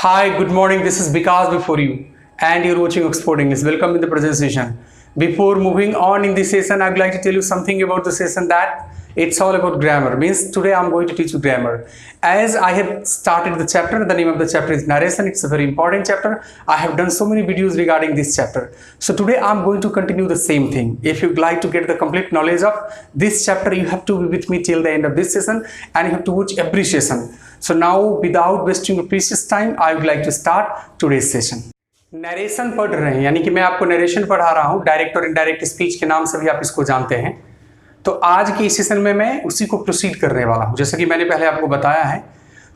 Hi, good morning. This is Vikas before you, and you're watching Oxford English. Welcome in the present session. Before moving on in this session, I would like to tell you something about the session that it's all about grammar. Means today I'm going to teach you grammar. As I have started the chapter, the name of the chapter is narration. It's a very important chapter. I have done so many videos regarding this chapter. So today I'm going to continue the same thing. If you'd like to get the complete knowledge of this chapter, you have to be with me till the end of this session, and you have to watch every session. So now, without wasting your precious time, I would like to start today's session. Narration पढ़ रहे हैं, यानी कि मैं आपको narration पढ़ा रहा हूँ। डायरेक्ट और इनडायरेक्ट स्पीच के नाम से भी आप इसको जानते हैं। तो आज के इस सेशन में मैं उसी को प्रोसीड करने वाला हूँ, जैसा कि मैंने पहले आपको बताया है।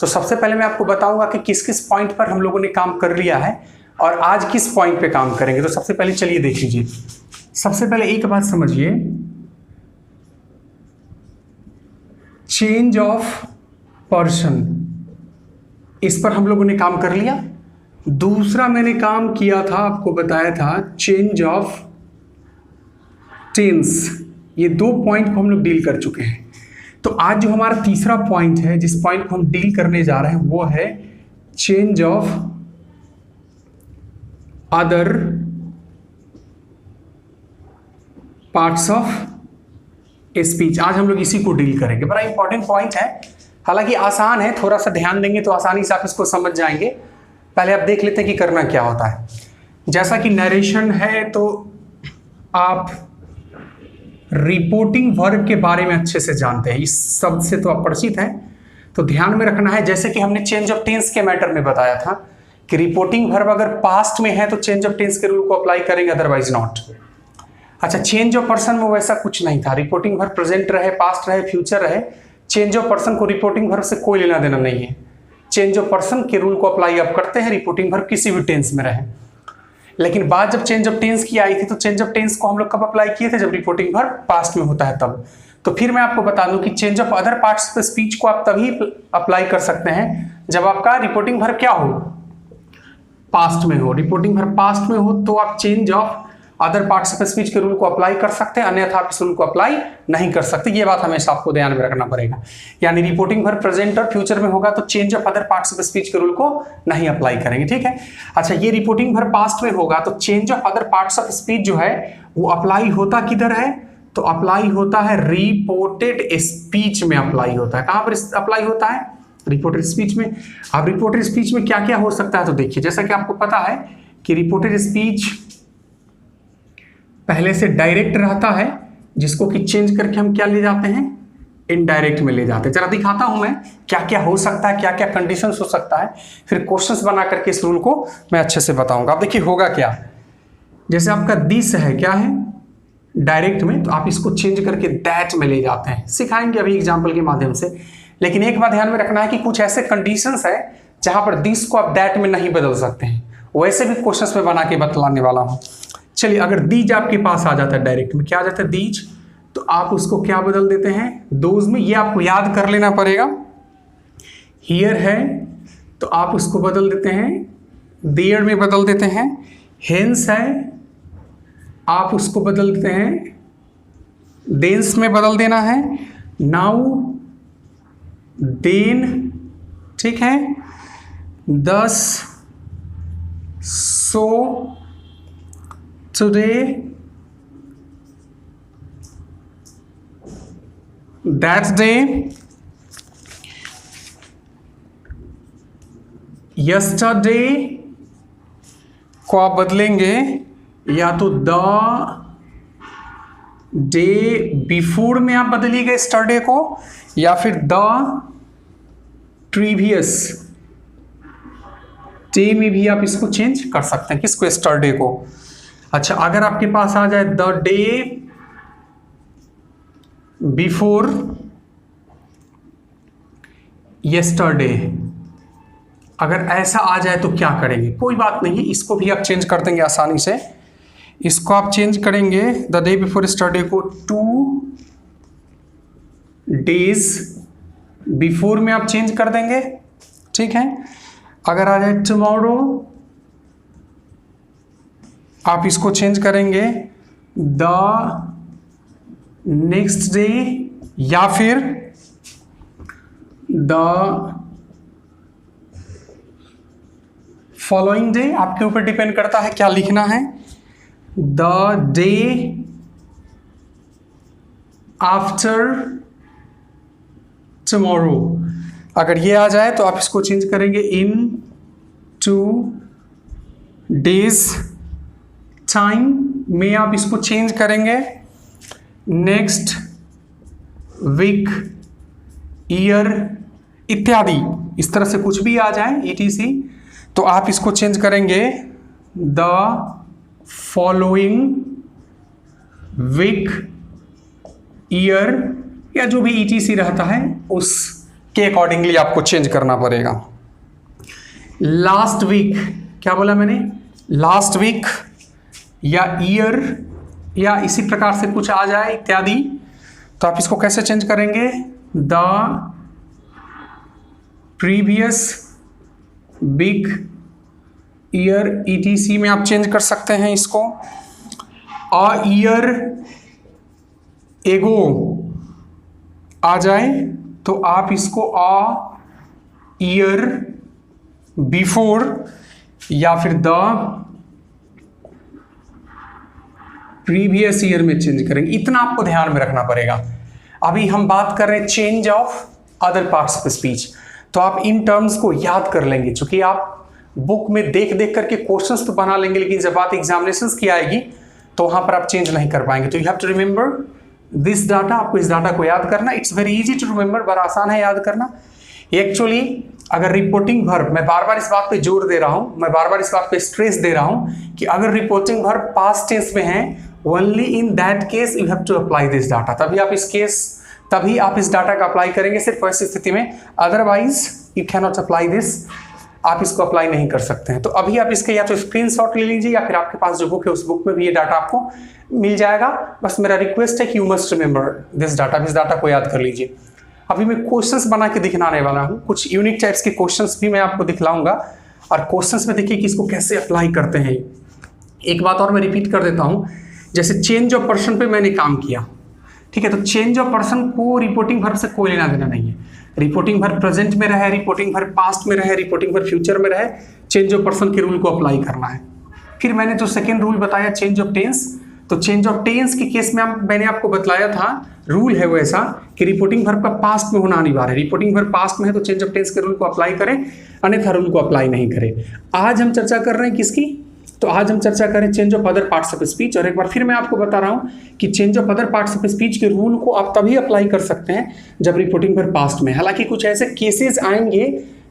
तो सबसे पहले मैं आपको बताऊंगा कि किस किस पॉइंट पर हम लोगों ने काम कर लिया है और आज किस पॉइंट पे काम करेंगे। तो सबसे पहले चलिए देख लीजिए। सबसे पहले एक बात समझिए, चेंज ऑफ पर्सन, इस पर हम लोगों ने काम कर लिया। दूसरा मैंने काम किया था, आपको बताया था, चेंज ऑफ टेंस। ये दो पॉइंट को हम लोग डील कर चुके हैं। तो आज जो हमारा तीसरा पॉइंट है, जिस पॉइंट को हम डील करने जा रहे हैं, वो है change of other parts of speech. आज हम लोग इसी को डील करेंगे। बड़ा इंपॉर्टेंट पॉइंट है, हालांकि आसान है, थोड़ा सा ध्यान देंगे तो आसानी से आप इसको समझ जाएंगे। पहले आप देख लेते हैं कि करना क्या होता है। जैसा कि नरेशन है तो आप रिपोर्टिंग वर्ब के बारे में अच्छे से जानते हैं, इस शब्द से तो आप परिचित हैं। तो ध्यान में रखना है, जैसे कि हमने चेंज ऑफ टेंस के मैटर में बताया था कि रिपोर्टिंग वर्ब अगर पास्ट में है तो चेंज ऑफ टेंस के रूल को अप्लाई करेंगे, अदरवाइज नॉट। अच्छा, चेंज ऑफ पर्सन में वैसा कुछ नहीं था। रिपोर्टिंग वर्ब प्रेजेंट रहे, पास्ट रहे, फ्यूचर रहे, चेंज ऑफ पर्सन को रिपोर्टिंग वर्ब से कोई लेना देना नहीं है। चेंज ऑफ पर्सन के रूल को अप्लाई आप करते हैं, रिपोर्टिंग वर्ब किसी भी टेंस में रहे। लेकिन बात जब चेंज ऑफ टेंस की आई थी तो चेंज ऑफ टेंस को हम लोग कब अप्लाई किए थे? जब रिपोर्टिंग वर्ब पास्ट में होता है तब। तो फिर मैं आपको बता दूं कि change of other parts of speech को आप तभी अप्लाई कर सकते हैं जब आपका रिपोर्टिंग वर्ब क्या हो? पास्ट में हो। रिपोर्टिंग वर्ब पास्ट में हो तो आप change of other parts of speech के रूल को अप्लाई कर सकते हैं, अन्यथा आप इस रूल को अप्लाई नहीं कर सकते। ये बात हमेशा आपको ध्यान में रखना पड़ेगा। यानी रिपोर्टिंग वर्ब प्रेजेंट और फ्यूचर में होगा तो change of other parts of speech के रूल को नहीं अप्लाई करेंगे, ठीक है। अच्छा, ये रिपोर्टिंग वर्ब पास्ट में होगा तो change of other parts of speech जो है वो अप्लाई होता किधर है? तो अप्लाई होता है रिपोर्टेड स्पीच में अप्लाई होता है। कहां पर अप्लाई होता है? रिपोर्टेड स्पीच में। अब रिपोर्टेड स्पीच में क्या क्या हो सकता है तो देखिए, जैसा कि आपको पता है कि रिपोर्टेड स्पीच पहले से डायरेक्ट रहता है, जिसको कि चेंज करके हम क्या ले जाते हैं? इनडायरेक्ट में ले जाते हैं। जरा दिखाता हूं मैं क्या क्या हो सकता है, क्या क्या कंडीशंस हो सकता है, फिर क्वेश्चंस बना करके इस रूल को मैं अच्छे से बताऊंगा। आप देखिए होगा क्या। जैसे आपका दिस है, क्या है? डायरेक्ट में, तो आप इसको चेंज करके दैट में ले जाते हैं। सिखाएंगे अभी एग्जाम्पल के माध्यम से। लेकिन एक बात ध्यान में रखना है कि कुछ ऐसे कंडीशंस है जहां पर दिस को आप दैट में नहीं बदल सकते हैं। वैसे भी क्वेश्चंस में बना के बतलाने वाला हूं। चलिए, अगर दीज आपके पास आ जाता है डायरेक्ट में, क्या आ जाता है? दीज, तो आप उसको क्या बदल देते हैं? दोज में। ये आपको याद कर लेना पड़ेगा। हियर है तो आप उसको बदल देते हैं देयर में बदल देते हैं। हेंस है, आप उसको बदल देते हैं देंस में बदल देना है। नाउ, देन, ठीक है। दस, सो, today, that day, yesterday को आप बदलेंगे या तो द डे बिफोर में आप बदलिएगा यस्टरडे को, या फिर द प्रीवियस डे में भी आप इसको चेंज कर सकते हैं। किसको? यस्टरडे को। अच्छा, अगर आपके पास आ जाए द डे बिफोर यस्टरडे, अगर ऐसा आ जाए तो क्या करेंगे? कोई बात नहीं है, इसको भी आप चेंज कर देंगे आसानी से। इसको आप चेंज करेंगे द डे बिफोर यस्टरडे को 2 डेज बिफोर में आप चेंज कर देंगे, ठीक है। अगर आ जाए टुमारो, आप इसको चेंज करेंगे द नेक्स्ट डे या फिर द फॉलोइंग डे आपके ऊपर डिपेंड करता है क्या लिखना है, द डे आफ्टर टुमारो। अगर ये आ जाए तो आप इसको चेंज करेंगे इन 2 डेज टाइम में, आप इसको चेंज करेंगे नेक्स्ट वीक, ईयर इत्यादि। इस तरह से कुछ भी आ जाए ETC तो आप इसको चेंज करेंगे द फॉलोइंग वीक, ईयर, या जो भी ETC रहता है उसके अकॉर्डिंगली आपको चेंज करना पड़ेगा। लास्ट वीक, क्या बोला मैंने, लास्ट वीक या ईयर या इसी प्रकार से कुछ आ जाए इत्यादि, तो आप इसको कैसे चेंज करेंगे, the previous week, year ETC में आप चेंज कर सकते हैं इसको। अ ईयर एगो आ जाए तो आप इसको अ ईयर बिफोर या फिर द प्रीवियस ईयर में चेंज करेंगे। इतना आपको ध्यान में रखना पड़ेगा। अभी हम बात कर रहे हैं change of other parts of speech, तो आप इन टर्म्स को याद कर लेंगे, क्योंकि आप बुक में देख देख करके क्वेश्चंस तो बना लेंगे, लेकिन जब बात एग्जामिनेशंस की आएगी तो वहां पर आप चेंज नहीं कर पाएंगे। तो you have to remember this data, आपको इस डाटा को याद करना। It's very easy to remember, बड़ा आसान है याद करना। एक्चुअली अगर रिपोर्टिंग वर्ब, मैं बार बार इस बात पे जोर दे रहा हूं, मैं बार बार इस बात पे स्ट्रेस दे रहा हूं कि अगर रिपोर्टिंग वर्ब पास्ट टेंस में है, only in that case you have to apply this data. तभी आप इस डाटा का अप्लाई करेंगे, सिर्फ ऐसी स्थिति में, otherwise you can not apply this, आप इसको अप्लाई नहीं कर सकते हैं। तो अभी आप इसके या तो स्क्रीनशॉट ले लीजिए या फिर आपके पास जो बुक है उस बुक में भी ये डाटा आपको मिल जाएगा। बस मेरा रिक्वेस्ट है कि you must remember this data, इस डाटा को याद कर लीजिए। अभी मैं क्वेश्चंस बना के दिखलाने वाला हूँ, कुछ यूनिक टाइप्स के क्वेश्चंस भी मैं आपको दिखलाऊंगा, और क्वेश्चंस में देखिए कि इसको कैसे अप्लाई करते हैं। एक बात और मैं रिपीट कर देता हूँ, जैसे चेंज ऑफ पर्सन पे मैंने काम किया, ठीक है, तो चेंज ऑफ पर्सन को रिपोर्टिंग वर्ब से कोई लेना देना नहीं है। रिपोर्टिंग वर्ब प्रेजेंट में रहे, रिपोर्टिंग वर्ब पास्ट में रहे, रिपोर्टिंग वर्ब फ्यूचर में रहे, चेंज ऑफ पर्सन के रूल को अप्लाई करना है। फिर मैंने जो सेकेंड रूल बताया चेंज ऑफ टेंस, तो चेंज ऑफ टेंस के केस में मैंने आपको बतलाया था, रूल है वो ऐसा कि रिपोर्टिंग वर्ब का पास्ट में होना अनिवार्य है। रिपोर्टिंग वर्ब पास्ट में है तो चेंज ऑफ टेंस के रूल को अप्लाई करें, अन्यथा रूल को अप्लाई नहीं करें। आज हम चर्चा कर रहे हैं किसकी, तो आज हम चर्चा करें change of other parts of speech. और एक बार फिर मैं आपको बता रहा हूं कि change of other parts of speech के रूल को आप तभी अप्लाई कर सकते हैं जब रिपोर्टिंग वर्ब पास्ट में। हालांकि कुछ ऐसे केसेस आएंगे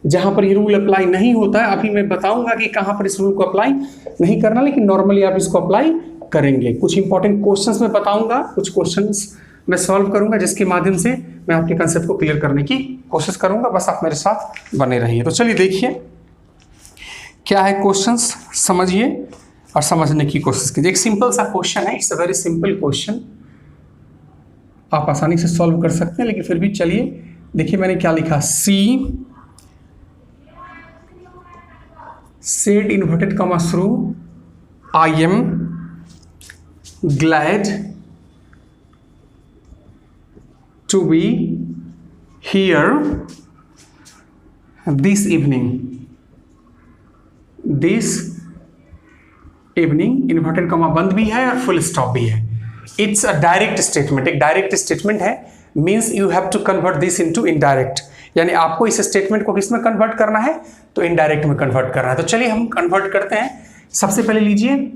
जहां पर ये रूल अप्लाई नहीं होता है, अभी मैं बताऊंगा कि कहां पर इस रूल को अप्लाई नहीं करना, लेकिन नॉर्मली आप इसको अप्लाई करेंगे। कुछ इंपॉर्टेंट क्वेश्चंस में बताऊंगा, कुछ क्वेश्चंस मैं सॉल्व करूंगा, जिसके माध्यम से मैं आपके कंसेप्ट को क्लियर करने की कोशिश करूंगा। बस आप मेरे साथ बने रहिए। तो चलिए देखिए क्या है क्वेश्चंस, समझिए और समझने की कोशिश कीजिए। एक सिंपल सा क्वेश्चन है, it's a very simple question, आप आसानी से सॉल्व कर सकते हैं, लेकिन फिर भी चलिए देखिए मैंने क्या लिखा। सी said inverted comma through I am glad to be here this evening inverted comma बंद भी है और फुल स्टॉप भी है। इट्स अ डायरेक्ट स्टेटमेंट, एक डायरेक्ट स्टेटमेंट है, means you have to convert this into indirect, यानी आपको इस स्टेटमेंट को किस में कन्वर्ट करना है, तो इनडायरेक्ट में कन्वर्ट करना है। तो चलिए हम कन्वर्ट करते हैं। सबसे पहले लीजिए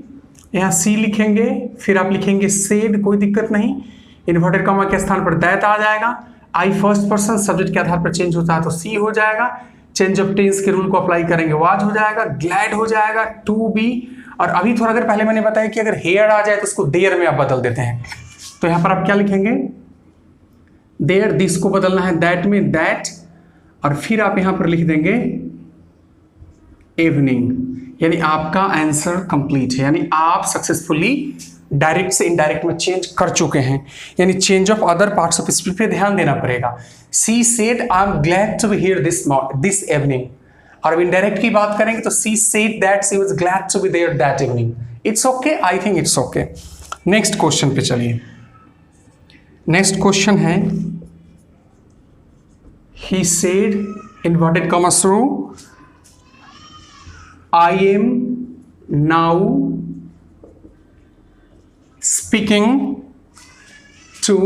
यहाँ सी लिखेंगे, फिर आप लिखेंगे सेड, कोई दिक्कत नहीं, इन्वर्टेड कॉमा के स्थान पर दैट आ जाएगा। आई फर्स्ट पर्सन सब्जेक्ट के आधार पर चेंज होता है तो सी हो जाएगा। चेंज ऑफ टेंस के रूल को अप्लाई करेंगे वाज हो जाएगा, ग्लैड हो जाएगा, टू बी। और अभी थोड़ा देर पहले मैंने बताया कि अगर हेयर आ जाए तो उसको देयर में आप बदल देते हैं, तो यहाँ पर आप क्या लिखेंगे, देयर, दिस को बदलना है दैट में, दैट, और फिर आप यहाँ पर लिख देंगे इवनिंग, यानी आपका आंसर कंप्लीट है, यानी आप सक्सेसफुली डायरेक्ट से इनडायरेक्ट में चेंज कर चुके हैं। यानी change of other parts of speech पे ध्यान देना पड़ेगा। She said I am glad to be here this evening, और इनडायरेक्ट की बात करेंगे तो she said that she was glad to be there that evening. It's okay, I think it's okay. Next question पे चलिए। नेक्स्ट क्वेश्चन है he said inverted comma through I am now speaking to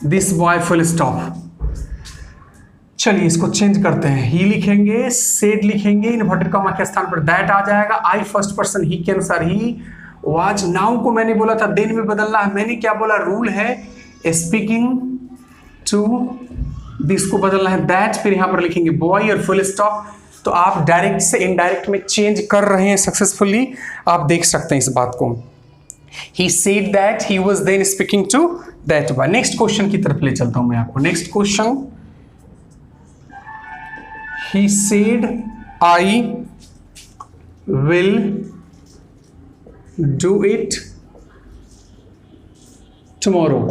this boy, full stop. चलिए इसको change करते हैं, ही लिखेंगे, said लिखेंगे, inverted comma के स्थान पर दैट आ जाएगा। आई फर्स्ट पर्सन ही के अनुसार ही वाज, नाउ को मैंने बोला था देन में बदलना है, मैंने क्या बोला, रूल है स्पीकिंग टू दिस को बदलना है दैट, फिर यहां पर लिखेंगे बॉय और फुल स्टॉप। तो आप डायरेक्ट से इनडायरेक्ट में चेंज कर रहे हैं सक्सेसफुली, आप देख सकते हैं इस बात को। He said that he was then speaking to that boy. Next question की तरफ ले चलता हूं मैं आपको। Next question, he said I will do it tomorrow।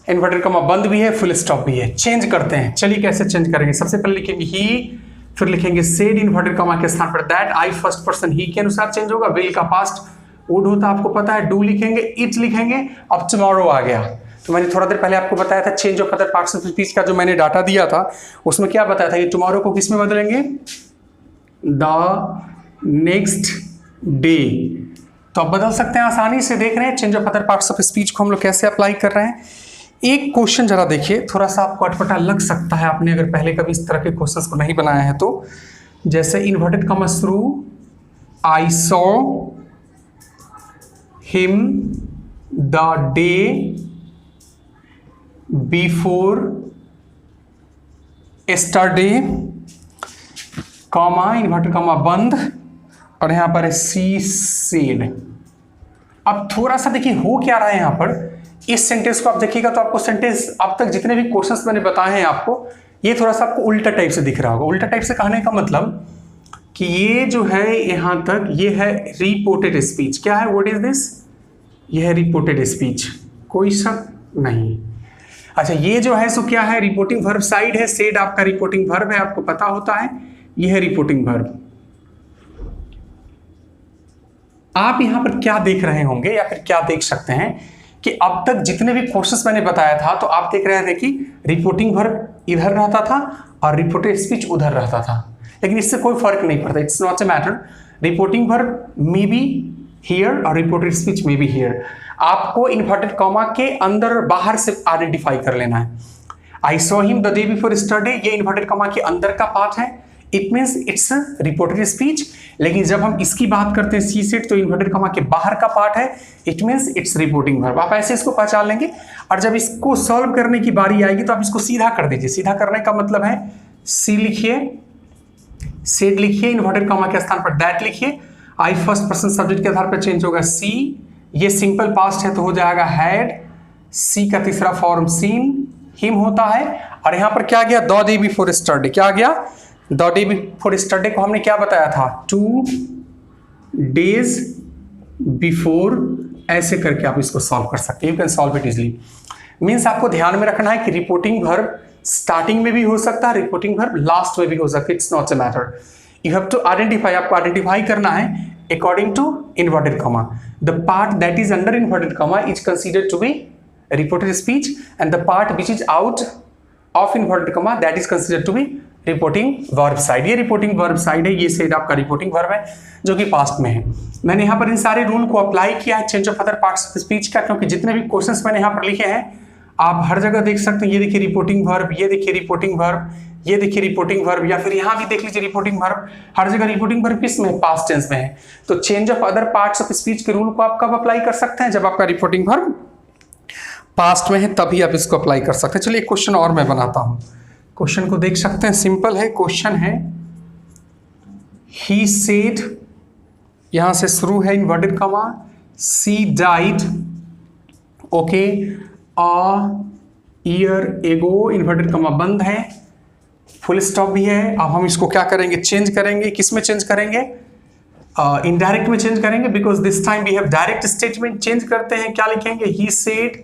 Inverted comma बंद भी है, फुल स्टॉप भी है। चेंज करते हैं, चलिए कैसे चेंज करेंगे। सबसे पहले लिखेंगे ही, फिर लिखेंगे सेड, इन्वर्टेड कॉमा के स्थान पर दैट, आई फर्स्ट पर्सन ही के अनुसार चेंज होगा, विल का पास्ट वुड होता आपको पता है, डू लिखेंगे, इट लिखेंगे। अब टुमारो आ गया। तो मैंने थोड़ा देर पहले आपको बताया था change of other parts of speech का जो मैंने डाटा दिया था, उसमें क्या बताया था कि टुमारो को किस में बदलेंगे, द नेक्स्ट डे। तो आप बदल सकते हैं आसानी से, देख रहे हैं change of other parts of speech को हम लोग कैसे अप्लाई कर रहे हैं। एक क्वेश्चन जरा देखिए, थोड़ा सा आपको अटपटा लग सकता है, आपने अगर पहले कभी इस तरह के क्वेश्चंस को नहीं बनाया है तो। जैसे इन्वर्टेड कॉमा शुरू, आई saw him the day before yesterday, comma, inverted comma बंद, और यहां पर है सी सेड। अब थोड़ा सा देखिए हो क्या रहा है यहां पर, इस सेंटेंस को आप देखिएगा तो आपको सेंटेंस अब तक जितने भी क्वेश्चंस मैंने बताए हैं आपको, ये थोड़ा सा आपको उल्टा टाइप से दिख रहा होगा। उल्टा टाइप से कहने का मतलब कि ये जो है यहां तक, ये है रिपोर्टेड स्पीच। क्या है, व्हाट इज दिस, ये है रिपोर्टेड स्पीच, कोई शक नहीं। अच्छा ये जो है सो क्या है, रिपोर्टिंग वर्ब साइड है, सेड आपका रिपोर्टिंग वर्ब है, आपको पता होता है, ये है रिपोर्टिंग वर्ब। आप यहां पर क्या देख रहे होंगे या फिर क्या देख सकते हैं कि अब तक जितने भी क्वेश्चंस मैंने बताया था तो आप देख रहे थे कि रिपोर्टिंग वर्ब इधर रहता था और रिपोर्टेड स्पीच उधर रहता था, लेकिन इससे कोई फर्क नहीं पड़ता, it's not a matter. Reporting verb may be here और reported speech may be here. आपको इन्वर्टेड कॉमा के अंदर और बाहर से आइडेंटिफाई कर लेना है। I saw him the day before yesterday, ये इन्वर्टेड कॉमा के अंदर का पार्ट है, it means it's reported speech. लेकिन जब हम इसकी बात करते हैं सी सेड, तो इन्वर्टेड कॉमा के बाहर का पार्ट है, it means it's reporting verb. आप ऐसे इसको पहचान लेंगे, और जब इसको सॉल्व करने की बारी आएगी तो आप इसको सीधा कर दीजिए। सीधा करने का मतलब है सी लिखिए, सेड लिखिए, इन्वर्टेड कॉमा के स्थान पर दैट लिखिए, आई फर्स्ट पर्सन सब्जेक्ट के आधार पर चेंज होगा सी, ये सिंपल पास्ट है तो हो जाएगा हैड, सी का तीसरा फॉर्म सीन, हिम होता है, और यहां पर क्या गया, द डे बिफोर यस्टरडे। क्या गया, द डे बिफोर यस्टरडे को हमने क्या बताया था, 2 days बिफोर, ऐसे करके आप इसको सॉल्व कर सकते हैं। You can solve it easily. Means आपको ध्यान में रखना है कि रिपोर्टिंग वर्ब स्टार्टिंग में भी हो सकता है, रिपोर्टिंग वर्ब लास्ट में भी हो सकता है, it's not a matter. You have to identify, आपको आइडेंटिफाई करना है according to inverted comma. The part that is under inverted comma is considered to be reported speech, and the part which is out of inverted comma that is considered to be reporting verb side. ये reporting verb side है, ये said आपका reporting verb है जो कि past में है। मैंने यहाँ पर इन सारे रूल को अप्लाई किया है change of other parts of speech का, क्योंकि जितने भी क्वेश्चंस मैंने यहाँ पर लिखे हैं आप हर जगह देख सकते हैं। ये देखिए रिपोर्टिंग वर्ब, ये देखिए रिपोर्टिंग वर्ब, ये देखिए रिपोर्टिंग वर्ब, या फिर यहाँ भी देख लीजिए रिपोर्टिंग वर्ब। हर जगह रिपोर्टिंग वर्ब किस में, पास्ट टेंस में है। तो change of other parts of speech के रूल को आप कब अप्लाई कर सकते हैं, जब आपका रिपोर्टिंग वर्ब पास्ट में है, तभी आप इसको अप्लाई कर सकते हैं। चलिए एक क्वेश्चन और मैं बनाता हूं, क्वेश्चन को देख सकते हैं, सिंपल है क्वेश्चन है। ही सेड, यहां से शुरू है inverted comma, she died, okay, a year ago, inverted comma बंद है, फुल स्टॉप भी है। अब हम इसको क्या करेंगे, चेंज करेंगे। किस में चेंज करेंगे, इनडायरेक्ट में चेंज करेंगे, because this time we have direct statement. Change करते हैं, क्या लिखेंगे, ही सेड,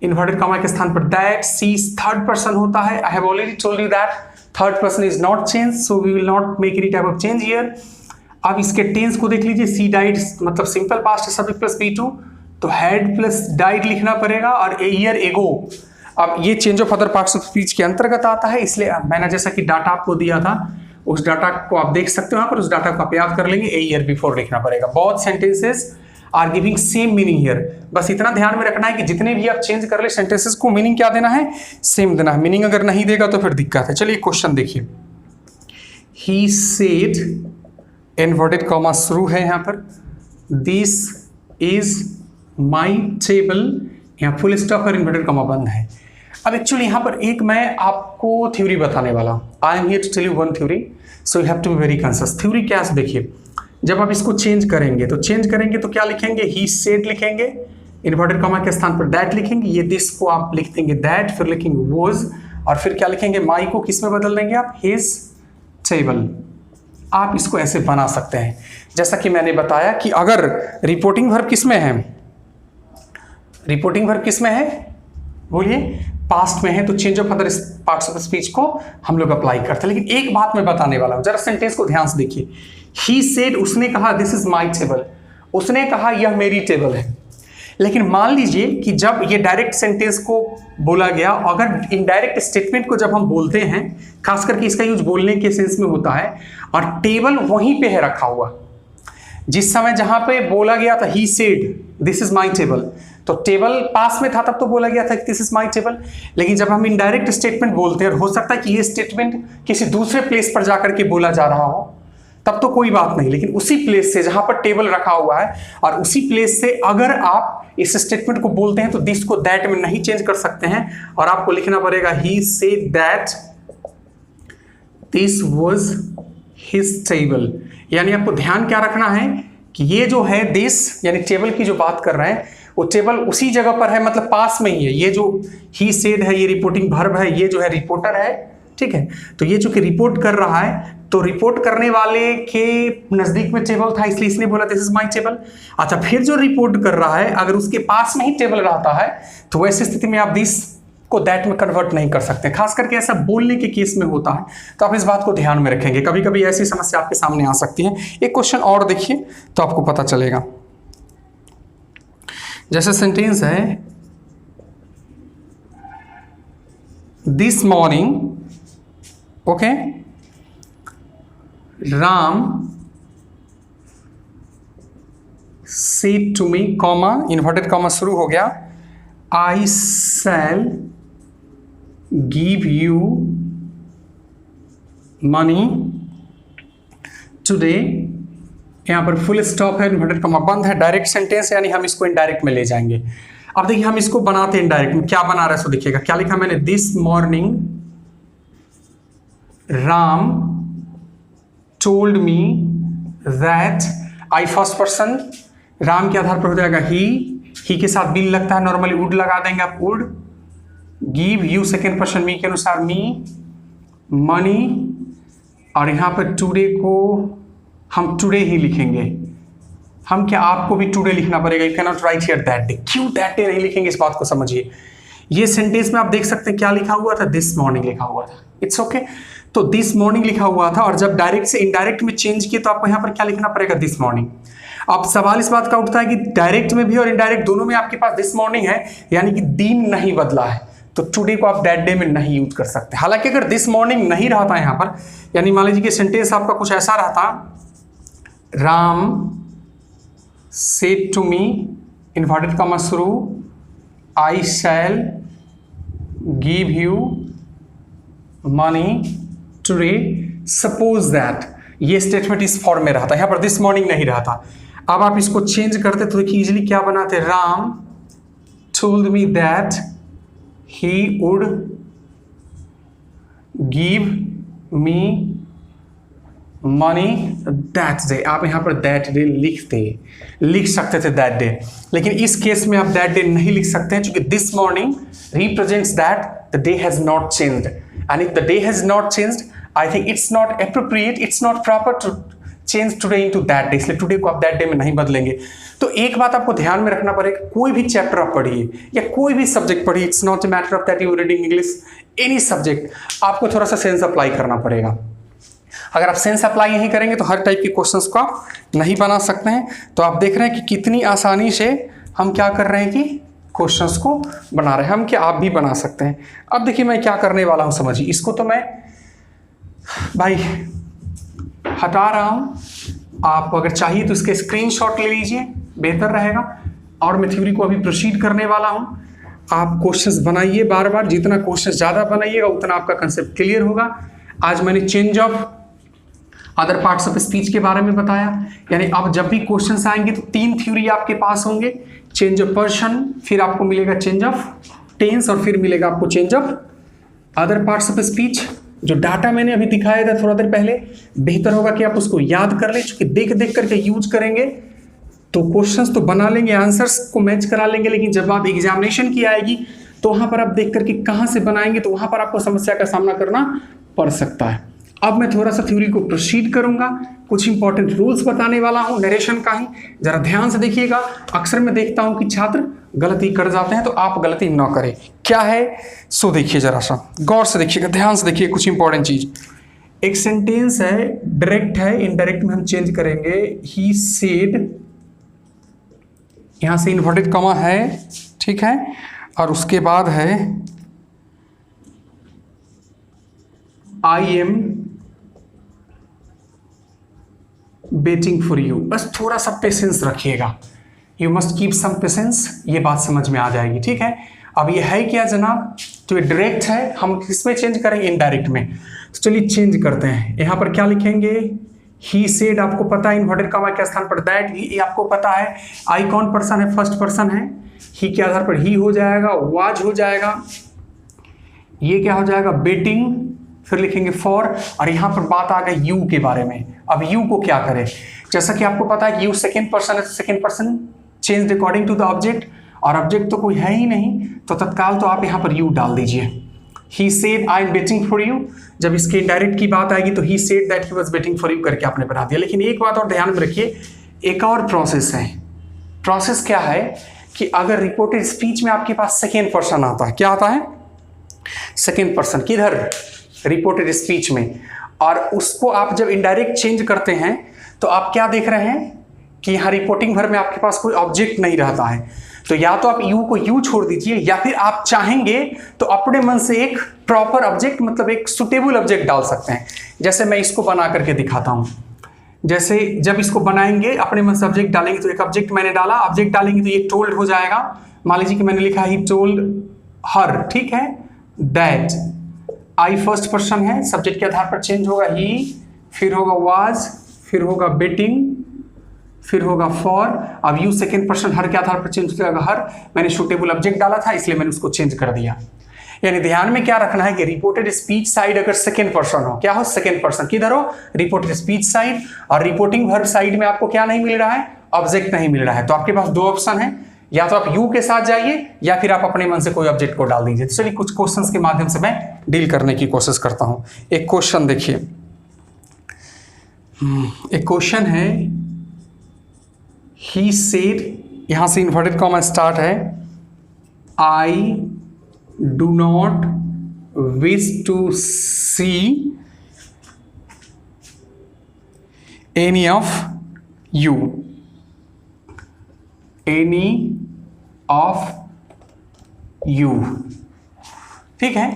इन्वर्टेड कॉमा के स्थान पर दैट, सी थर्ड पर्सन होता है। I have already told you that third person is not change, so we will not make any type of change here. अब इसके टेंस को देख लीजिए, सी डाइड मतलब सिंपल पास्ट है, सब्जेक्ट प्लस B2, तो हैड प्लस डाइड लिखना पड़ेगा, और ए ईयर एगो अब ये change of other parts of speech के अंतर्गत आता है, इसलिए मैंने जैसा कि डाटा आपको दिया था उस डाटा को आप देख सकते हो यहाँ पर, उस डाटा को आप याद कर लेंगे, ए ईयर बिफोर लिखना पड़ेगा। बहुत sentences are giving same meaning here, बस इतना ध्यान में रखना है कि जितने भी आप चेंज कर ले सेंटेंसेस को मीनिंग क्या देना है, सेम देना है। मीनिंग अगर नहीं देगा तो फिर दिक्कत है। चलिए क्वेश्चन देखिए, ही सेड इन्वर्टेड कॉमा शुरू है यहाँ पर, दिस इज माई टेबल, यहाँ फुल स्टॉप और इन्वर्टेड कॉमा बंद है। अब एक्चुअली यहाँ पर एक मैं आपको थ्योरी बताने वाला हूँ, I am here to tell you one theory, so you have to be very conscious. Theory क्या है देखिए, जब आप इसको चेंज करेंगे तो क्या लिखेंगे, ही सेड लिखेंगे, इन्वर्टेड कॉमा के स्थान पर दैट लिखेंगे, ये दिस को आप लिख देंगे दैट, फिर लिखेंगे वॉज, और फिर क्या लिखेंगे, माई को किस में बदल देंगे आप, हिज टेबल। आप इसको ऐसे बना सकते हैं। जैसा कि मैंने बताया कि अगर रिपोर्टिंग वर्ब किस में है, रिपोर्टिंग वर्ब किस में है बोलिए, पास्ट में है, तो change of other parts of speech को हम लोग अप्लाई करते हैं। लेकिन एक बात मैं बताने वाला हूं, जरा सेंटेंस को ध्यान से देखिए। ही सेड, उसने कहा दिस इज माई टेबल, उसने कहा यह मेरी टेबल है। लेकिन मान लीजिए कि जब ये डायरेक्ट सेंटेंस को बोला गया, अगर इनडायरेक्ट स्टेटमेंट को जब हम बोलते हैं, खास करके इसका यूज बोलने के सेंस में होता है, और टेबल वहीं पे है रखा हुआ, जिस समय जहां पे बोला गया था he said this is my table, तो टेबल पास में था तब तो बोला गया था कि दिस इज माई टेबल। लेकिन जब हम इनडायरेक्ट स्टेटमेंट बोलते हैं, और हो सकता है कि ये स्टेटमेंट किसी दूसरे प्लेस पर जाकर के बोला जा रहा हो, तब तो कोई बात नहीं। लेकिन उसी प्लेस से जहां पर टेबल रखा हुआ है, और उसी प्लेस से अगर आप इस स्टेटमेंट को बोलते हैं, तो दिस को दैट में नहीं चेंज कर सकते हैं, और आपको लिखना पड़ेगा ही said that this was his table. यानी आपको ध्यान क्या रखना है कि ये जो है दिस, यानी टेबल की जो बात कर रहे हैं, वो टेबल उसी जगह पर है, मतलब पास में ही है। ये जो ही सेड है, ये रिपोर्टिंग वर्ब है, ये जो है रिपोर्टर है, ठीक है। तो ये जो कि रिपोर्ट कर रहा है, तो रिपोर्ट करने वाले के नजदीक में टेबल था, इसलिए इसने बोला दिस इज माय टेबल। अच्छा, फिर जो रिपोर्ट कर रहा है, अगर उसके पास में ही टेबल रहता है, तो वैसी स्थिति में आप दिस को दैट में कन्वर्ट नहीं कर सकते। खास करके ऐसा बोलने के केस में होता है, तो आप इस बात को ध्यान में रखेंगे। कभी कभी ऐसी समस्या आपके सामने आ सकती है। एक क्वेश्चन और देखिए तो आपको पता चलेगा। जैसे सेंटेंस है, this morning, okay, Ram said to me, comma, inverted comma शुरू हो गया, I shall give you money today, यहां पर फुल स्टॉप है, इन्वर्टेड कॉमा बंद है, डायरेक्ट सेंटेंस, यानी हम इसको इनडायरेक्ट में ले जाएंगे। अब देखिए हम इसको बनाते हैं इनडायरेक्ट में, क्या बना रहा है सो देखिएगा। क्या लिखा मैंने, this morning Ram told me that, I first person, Ram के आधार पर हो जाएगा ही के साथ बिल लगता है, नॉर्मली वुड लगा देंगे आप, would, give you second person me के अनुसार मी, मनी, और यहां पर टुडे को हम टुडे ही लिखेंगे। हम क्या, आपको भी टुडे लिखना पड़ेगा, you can not right here that day. क्यों दैट डे नहीं लिखेंगे, इस बात को समझिए। ये सेंटेंस में आप देख सकते हैं क्या लिखा हुआ था, दिस मॉर्निंग लिखा हुआ था, इट्स ओके। तो दिस मॉर्निंग लिखा हुआ था, और जब डायरेक्ट से इनडायरेक्ट में चेंज किया तो आपको यहाँ पर क्या लिखना पड़ेगा, दिस मॉर्निंग। अब सवाल इस बात का उठता है कि डायरेक्ट में भी और इनडायरेक्ट दोनों में आपके पास दिस मॉर्निंग है, यानी कि दिन नहीं बदला है, तो टुडे को आप दैट डे में नहीं यूज कर सकते। हालांकि अगर दिस मॉर्निंग नहीं रहता यहाँ पर, यानी मान लीजिए कि सेंटेंस आपका कुछ ऐसा रहता, Ram said to me, inverted comma शुरू, I shall give you money today, suppose that, ये स्टेटमेंट इस फॉर्म में रहता, यहाँ पर दिस मॉर्निंग नहीं रहता। अब आप इसको चेंज करते तो देखिए इजीली क्या बनाते, Ram told me that he would give me money that day. आप यहाँ पर दैट डे लिख सकते थे दैट डे, लेकिन इस केस में आप दैट डे नहीं लिख सकते हैं, क्योंकि this morning represents that the day has not changed, and if the day has not changed, I think it's not appropriate, it's not proper to change today into that day, इसलिए today को आप that day में नहीं बदलेंगे। तो एक बात आपको ध्यान में रखना पड़ेगा, कोई भी चैप्टर आप पढ़िए या कोई भी सब्जेक्ट पढ़िए, it's not a matter of that you reading English, any subject, आपको थोड़ा सा सेंस अप्लाई करना पड़ेगा। अगर आप सेंस अप्लाई नहीं करेंगे तो हर टाइप के क्वेश्चंस को आप नहीं बना सकते हैं। तो आप देख रहे हैं कि कितनी आसानी से हम क्या कर रहे हैं कि क्वेश्चंस को बना रहे हैं हम, क्या आप भी बना सकते हैं। अब देखिए मैं क्या करने वाला हूं, समझिए। इसको तो मैं भाई हटा रहा हूं, आप अगर चाहिए तो इसके स्क्रीनशॉट ले लीजिए, बेहतर रहेगा। और मैं थ्योरी को अभी प्रोसीड करने वाला हूं। आप क्वेश्चंस बनाइए बार बार, जितना क्वेश्चंस ज़्यादा बनाइएगा उतना आपका कंसेप्ट क्लियर होगा। आज मैंने change of other parts of speech के बारे में बताया, यानी अब जब भी क्वेश्चंस आएंगे तो 3 थ्योरी आपके पास होंगे, चेंज ऑफ पर्सन, फिर आपको मिलेगा चेंज ऑफ टेंस, और फिर मिलेगा आपको change of other parts of speech. जो डाटा मैंने अभी दिखाया था थोड़ा देर पहले, बेहतर होगा कि आप उसको याद कर लें, क्योंकि देख देख करके यूज करेंगे तो क्वेश्चंस तो बना लेंगे, आंसर्स को मैच करा लेंगे, लेकिन जब बात एग्जामिनेशन की आएगी तो वहां पर आप देख करके कहां से बनाएंगे तो वहां पर आपको समस्या का सामना करना पड़ सकता है। अब मैं थोड़ा सा थ्योरी को प्रोसीड करूंगा, कुछ इंपॉर्टेंट रूल्स बताने वाला हूं नरेशन का ही, जरा ध्यान से देखिएगा। अक्सर मैं देखता हूं कि छात्र गलती कर जाते हैं, तो आप गलती ना करें। क्या है सो देखिए, जरा सा गौर से देखिएगा, ध्यान से देखिए कुछ इंपॉर्टेंट चीज। एक सेंटेंस है, डायरेक्ट है, इनडायरेक्ट में हम चेंज करेंगे। ही सेड, यहां से इन्वर्टेड कॉमा है, ठीक है, और उसके बाद है I am waiting for you. बस थोड़ा सा पेशेंस रखिएगा, you must keep some patience, ये बात समझ में आ जाएगी, ठीक है। अब ये है क्या जनाब, तो ये डायरेक्ट है, हम किसमें चेंज करेंगे, इनडायरेक्ट में। तो चलिए चेंज करते हैं। यहाँ पर क्या लिखेंगे, ही सेड, आपको पता है इन्वर्टेड कॉमा के स्थान पर दैट, ये आपको पता है। आई कौन पर्सन है, फर्स्ट पर्सन है, ही के आधार पर ही हो जाएगा, वाज हो जाएगा, ये क्या हो जाएगा, बेटिंग, फिर लिखेंगे फॉर, और यहां पर बात आ गई यू के बारे में। अब यू को क्या करें, जैसा कि आपको पता है यू सेकेंड पर्सन है, तो second person change according to the object, और ऑब्जेक्ट तो कोई है ही नहीं, तो तत्काल तो आप यहां पर यू डाल दीजिए। He said I am waiting for you, जब इसके इनडायरेक्ट की बात आएगी तो ही said that he was waiting for you करके आपने बना दिया। लेकिन एक बात और ध्यान में रखिए, एक और प्रोसेस है। प्रोसेस क्या है कि अगर रिपोर्टेड स्पीच में आपके पास सेकेंड पर्सन आता है, क्या आता है, सेकेंड पर्सन, किधर, रिपोर्टेड स्पीच में, और उसको आप जब इनडायरेक्ट चेंज करते हैं तो आप क्या देख रहे हैं कि यहाँ रिपोर्टिंग भर में आपके पास कोई ऑब्जेक्ट नहीं रहता है। तो या तो आप यू को यू छोड़ दीजिए, या फिर आप चाहेंगे तो अपने मन से एक प्रॉपर ऑब्जेक्ट, मतलब एक सुटेबल ऑब्जेक्ट डाल सकते हैं। जैसे मैं इसको बना करके दिखाता हूं। जैसे जब इसको बनाएंगे अपने मन से ऑब्जेक्ट डालेंगे, तो एक ऑब्जेक्ट मैंने डाला, ऑब्जेक्ट डालेंगे तो ये टोल्ड हो जाएगा। मान लीजिए कि मैंने लिखा ही टोल्ड हर, ठीक है, दैट, आई फर्स्ट पर्सन है, सब्जेक्ट के आधार पर चेंज होगा ही, फिर होगा वाज, फिर होगा बेटिंग, फिर होगा फॉर। अब यू सेकेंड पर्सन हर के आधार पर चेंज होगा हर, मैंने सुटेबल ऑब्जेक्ट डाला था इसलिए मैंने उसको चेंज कर दिया। यानी ध्यान में क्या रखना है कि रिपोर्टेड स्पीच साइड अगर सेकेंड पर्सन हो, क्या हो, सेकेंड पर्सन, किधर हो, रिपोर्टेड स्पीच साइड, और रिपोर्टिंग वर्ब साइड में आपको क्या नहीं मिल रहा है, ऑब्जेक्ट नहीं मिल रहा है। तो आपके पास दो ऑप्शन है, या तो आप यू के साथ जाइए या फिर आप अपने मन से कोई ऑब्जेक्ट को डाल दीजिए। तो चलिए कुछ क्वेश्चंस के माध्यम से मैं डील करने की कोशिश करता हूं। एक क्वेश्चन देखिए, एक क्वेश्चन है, ही सेड, यहां से इन्वर्टेड कॉमा स्टार्ट है, I do not wish to see any of you, any of you, ठीक है।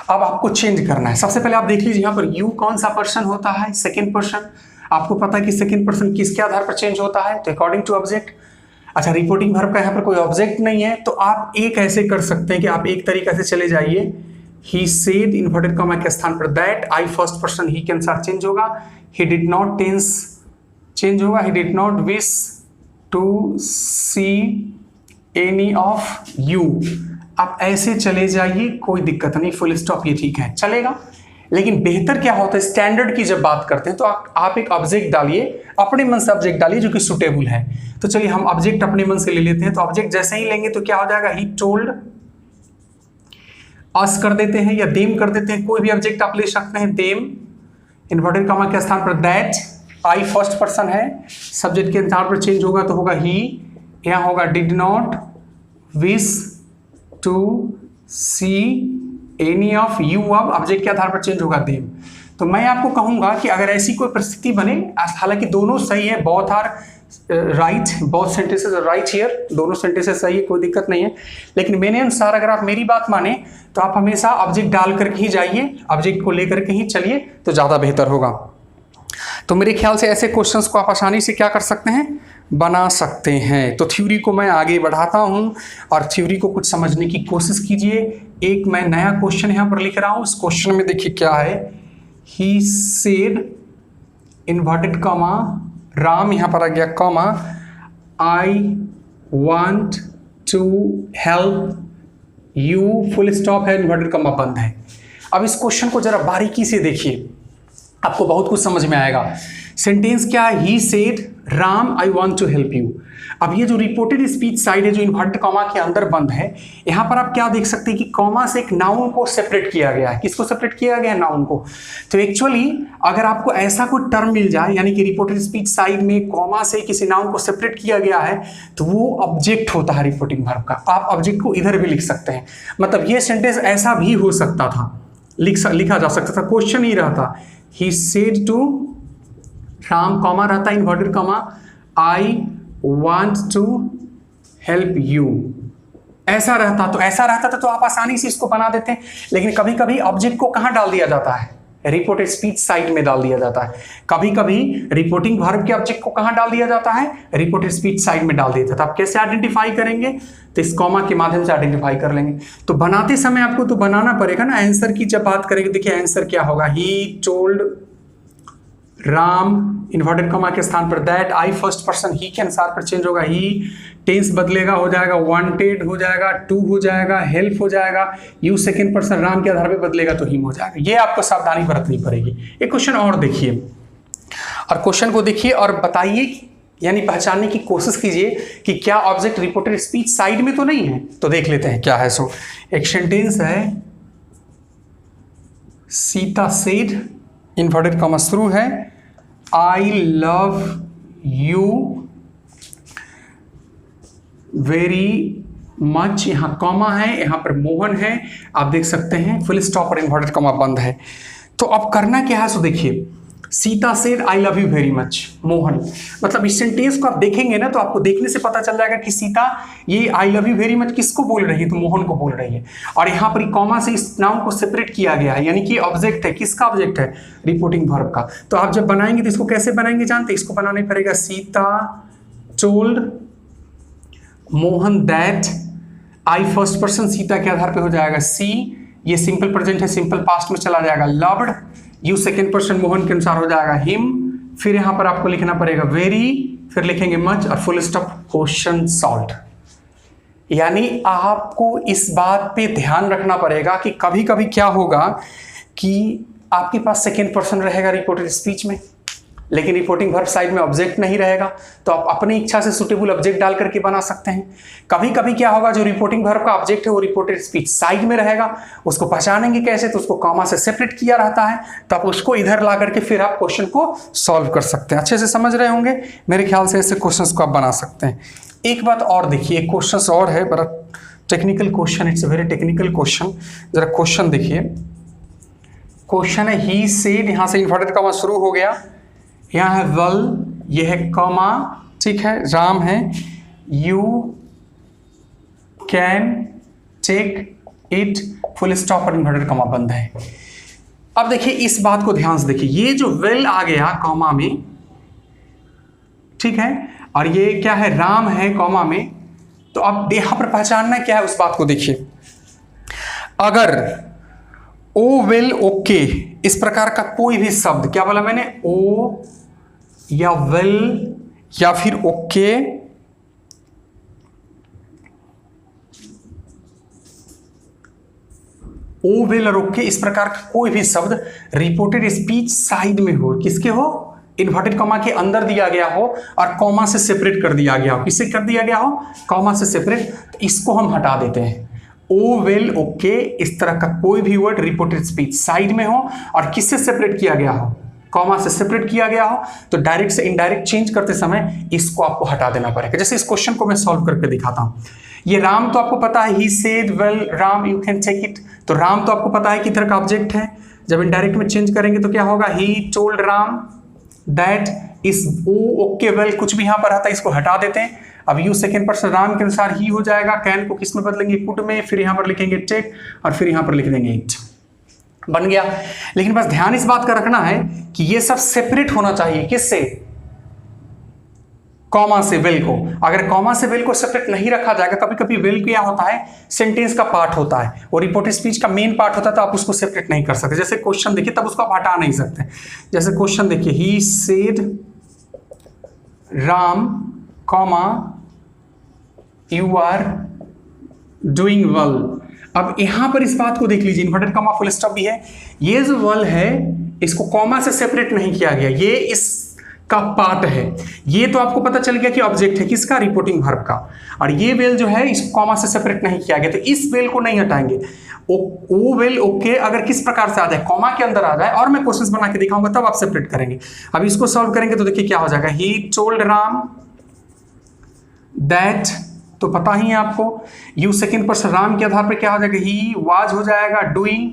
अब आपको चेंज करना है। सबसे पहले आप देख लीजिए यहां पर यू कौन सा पर्सन होता है, सेकेंड पर्सन। आपको पता है कि सेकेंड पर्सन किसके आधार पर चेंज होता है, तो अकॉर्डिंग टू ऑब्जेक्ट। अच्छा, रिपोर्टिंग वर्ब का यहाँ पर कोई ऑब्जेक्ट नहीं है, तो आप एक ऐसे कर सकते हैं कि आप एक तरीके से चले जाइए, ही सेड इन्वर्टेड कॉमा के स्थान पर दैट, आई फर्स्ट पर्सन ही के अनुसार चेंज होगा, he did not tense change होगा, he did not wish to see any of you. आप ऐसे चले जाइए, कोई दिक्कत नहीं, फुल स्टॉप ये ठीक है, चलेगा। लेकिन बेहतर क्या होता है, स्टैंडर्ड की जब बात करते हैं तो आप एक ऑब्जेक्ट डालिए, अपने मन से ऑब्जेक्ट डालिए जो कि सुटेबल है। तो चलिए हम ऑब्जेक्ट अपने मन से ले लेते हैं। तो ऑब्जेक्ट जैसे ही लेंगे तो क्या हो जाएगा, ही टोल्ड अस कर देते हैं या देम कर देते हैं, कोई भी ऑब्जेक्ट आप ले सकते हैं। देम इन्वर्टेड कॉमा के स्थान पर दैट, आई फर्स्ट पर्सन है, सब्जेक्ट के आधार पर चेंज होगा तो होगा ही, यहाँ होगा did not wish to see any of you, अब ऑब्जेक्ट के आधार पर चेंज होगा देम। तो मैं आपको कहूंगा कि अगर ऐसी कोई परिस्थिति बने, हालांकि दोनों सही है, both are right, both sentences are right here, दोनों सेंटेंसेस सही है, कोई दिक्कत नहीं है, लेकिन मेरे अनुसार अगर आप मेरी बात माने तो आप हमेशा ऑब्जेक्ट डाल करके ही जाइए, ऑब्जेक्ट को लेकर के ही चलिए तो ज़्यादा बेहतर होगा। तो मेरे ख्याल से ऐसे क्वेश्चंस को आप आसानी से क्या कर सकते हैं, बना सकते हैं। तो थ्योरी को मैं आगे बढ़ाता हूं और थ्योरी को कुछ समझने की कोशिश कीजिए। एक मैं नया क्वेश्चन यहां पर लिख रहा हूं, इस क्वेश्चन में देखिए क्या है, he said inverted comma, Ram यहां पर आ गया comma, I want to help you, full stop है, इन्वर्टेड कॉमा बंद है। अब इस क्वेश्चन को जरा बारीकी से देखिए, आपको बहुत कुछ समझ में आएगा। सेंटेंस क्या है, he said Ram I want to help you. अब ये जो रिपोर्टेड स्पीच साइड है जो इन्वर्टेड कॉमा के अंदर बंद है, यहां पर आप क्या देख सकते हैं कि कॉमा से एक नाउन को सेपरेट किया गया है। किसको सेपरेट किया गया है, नाउन को। तो एक्चुअली अगर आपको ऐसा कोई टर्म मिल जाए, यानी कि रिपोर्टेड स्पीच साइड में कॉमा से किसी नाउन को सेपरेट किया गया है, तो वो ऑब्जेक्ट होता है रिपोर्टिंग वर्ब का। आप ऑब्जेक्ट को इधर भी लिख सकते हैं, मतलब ये सेंटेंस ऐसा भी हो सकता था, लिखा जा सकता था। क्वेश्चन ही रहता, he said to Ram comma रहता inverted comma, I want to help you, ऐसा रहता। तो ऐसा रहता था तो आप आसानी से इसको बना देते हैं, लेकिन कभी कभी ऑब्जेक्ट को कहां डाल दिया जाता है, रिपोर्टेड स्पीच साइड में डाल दिया जाता है। कभी कभी रिपोर्टिंग वर्ब के ऑब्जेक्ट को कहां डाल दिया जाता है, रिपोर्टेड स्पीच साइड में डाल दिया जाता है। आप कैसे आइडेंटिफाई करेंगे, तो इस कॉमा के माध्यम से आइडेंटिफाई कर लेंगे। तो बनाते समय आपको तो बनाना पड़ेगा ना। आंसर की जब बात करेंगे, देखिए आंसर क्या होगा, he told Ram inverted comma के स्थान पर दैट, आई फर्स्ट पर्सन ही के अनुसार पर चेंज होगा, ही टेंस बदलेगा, हो जाएगा वांटेड हो जाएगा, टू हो जाएगा, हेल्प हो जाएगा, यू सेकंड पर्सन राम के आधार पे बदलेगा तो हिम हो जाएगा। ये आपको सावधानी बरतनी पड़ेगी। एक क्वेश्चन और देखिए, और क्वेश्चन को देखिए और बताइए, यानी पहचानने की कोशिश कीजिए कि क्या ऑब्जेक्ट रिपोर्टेड स्पीच साइड में तो नहीं है। तो देख लेते हैं क्या है। सो एक सेंटेंस है, सीता सेड इन्वर्टेड कॉमा शुरू है, I love you very much, यहां कॉमा है, यहां पर मोहन है, आप देख सकते हैं फुल स्टॉप और इन्वर्टेड कॉमा बंद है। तो अब करना क्या है, सो देखिए, Sita said I love you very much Mohan, मतलब इस सेंटेंस को आप देखेंगे ना तो आपको देखने से पता चल जाएगा कि सीता ये I love you very much किसको बोल रही है, तो मोहन को बोल रही है। और यहाँ पर कॉमा से इस नाउन को सेपरेट किया गया है, यानी कि ऑब्जेक्ट है, किसका ऑब्जेक्ट है, रिपोर्टिंग वर्ब का। तो आप जब बनाएंगे तो इसको कैसे बनाएंगे जानते, इसको बनाना पड़ेगा, Sita told Mohan that, I first person Sita के आधार पे हो जाएगा सी, ये सिंपल प्रेजेंट है, सिंपल पास्ट में चला जाएगा loved, you second person Mohan के अनुसार हो जाएगा हिम, फिर यहां पर आपको लिखना पड़ेगा वेरी, फिर लिखेंगे मच और फुल स्टॉप, क्वेश्चन सॉल्व्ड। यानी आपको इस बात पे ध्यान रखना पड़ेगा कि कभी कभी क्या होगा कि आपके पास सेकेंड पर्सन रहेगा रिपोर्टेड स्पीच में, लेकिन रिपोर्टिंग वर्ब साइड में ऑब्जेक्ट नहीं रहेगा, तो आप अपनी इच्छा से सुटेबल ऑब्जेक्ट डाल करके बना सकते हैं। कभी कभी क्या होगा, जो रिपोर्टिंग वर्ब का ऑब्जेक्ट है वो रिपोर्टेड स्पीच साइड में रहेगा, उसको पहचानेंगे कैसे, तो उसको कॉमा से सेपरेट किया रहता है, तो आप उसको इधर ला करके फिर आप क्वेश्चन को सॉल्व कर सकते हैं। अच्छे से समझ रहे होंगे, मेरे ख्याल से ऐसे क्वेश्चन को आप बना सकते हैं। एक बात और देखिए, एक क्वेश्चन और है, बड़ा technical question, it's a very technical question. जरा क्वेश्चन देखिए, क्वेश्चन है ही सेड, यहां से इन्वर्टेड कॉमा शुरू हो गया, यहाँ है वेल, ये है कॉमा, ठीक है, राम है, you can take it, full stop और इन्वर्टेड कॉमा बंद है। अब देखिए इस बात को ध्यान से देखिए, ये जो वेल आ गया कॉमा में, ठीक है, और ये क्या है, राम है कॉमा में, तो अब यहां पर पहचानना क्या है उस बात को देखिए। अगर ओ विल ओके इस प्रकार का कोई भी शब्द, क्या बोला मैंने, ओ या विल या फिर ओके, ओ विल और ओके इस प्रकार का कोई भी शब्द रिपोर्टेड स्पीच साइड में हो, किसके हो, इन्वर्टेड कॉमा के अंदर दिया गया हो और कॉमा से सेपरेट कर दिया गया हो, किससे कर दिया गया हो, कॉमा से सेपरेट, तो इसको हम हटा देते हैं। ओ वेल ओके इस तरह का कोई भी वर्ड रिपोर्टेड स्पीच साइड में हो और किससे सेपरेट किया गया हो, कॉमा से सेपरेट किया गया हो, तो डायरेक्ट से इनडायरेक्ट चेंज करते समय इसको आपको हटा देना पड़ेगा। जैसे इस क्वेश्चन को मैं सॉल्व करके दिखाता हूं। ये राम तो आपको पता है, he said well Ram you can take it, तो राम तो आपको पता है किधर का ऑब्जेक्ट है, जब इनडायरेक्ट में चेंज करेंगे तो क्या होगा, ही टोल्ड राम दैट, इस ओके वेल कुछ भी यहां पर आता है इसको हटा देते हैं। अब यू सेकेंड पर्सन राम के अनुसार ही हो जाएगा, कैन को किस में बदलेंगे, कुड में, फिर यहां पर लिखेंगे टेक और फिर यहां पर लिख देंगे इट, बन गया। लेकिन बस ध्यान इस बात का रखना है कि ये सब सेपरेट होना चाहिए, किससे, कॉमा से विल को। अगर कॉमा से विल को सेपरेट नहीं रखा जाएगा, कभी कभी विल क्या होता है सेंटेंस का पार्ट होता है, वो रिपोर्टेड स्पीच का मेन पार्ट होता है, तो आप उसको सेपरेट नहीं कर सकते। जैसे क्वेश्चन देखिए तब उसको आप हटा नहीं सकते। जैसे क्वेश्चन देखिए, he said Ram comma you are doing well. अब यहां पर इस बात को देख लीजिए, इन्वर्टेड कॉमा फुल स्टॉप भी है, ये जो वेल है इसको कॉमा से सेपरेट नहीं किया गया, ये इस का पार्ट है। ये तो आपको पता चल गया कि ऑब्जेक्ट है किसका, रिपोर्टिंग वर्ब का। और ये वेल जो है इस कॉमा से सेपरेट नहीं किया गया, तो इस वेल को नहीं हटाएंगे। ओ वेल ओके अगर किस प्रकार से आ जाए, कॉमा के अंदर आ जाए, और मैं क्वेश्चंस बना के दिखाऊंगा तब आप सेपरेट करेंगे। अब इसको सॉल्व करेंगे तो देखिए क्या हो जाएगा, ही टोल्ड राम दैट, तो पता ही है आपको, यू सेकेंड पर्सन राम के आधार पर क्या हो जाएगा, ही वाज हो जाएगा डूइंग,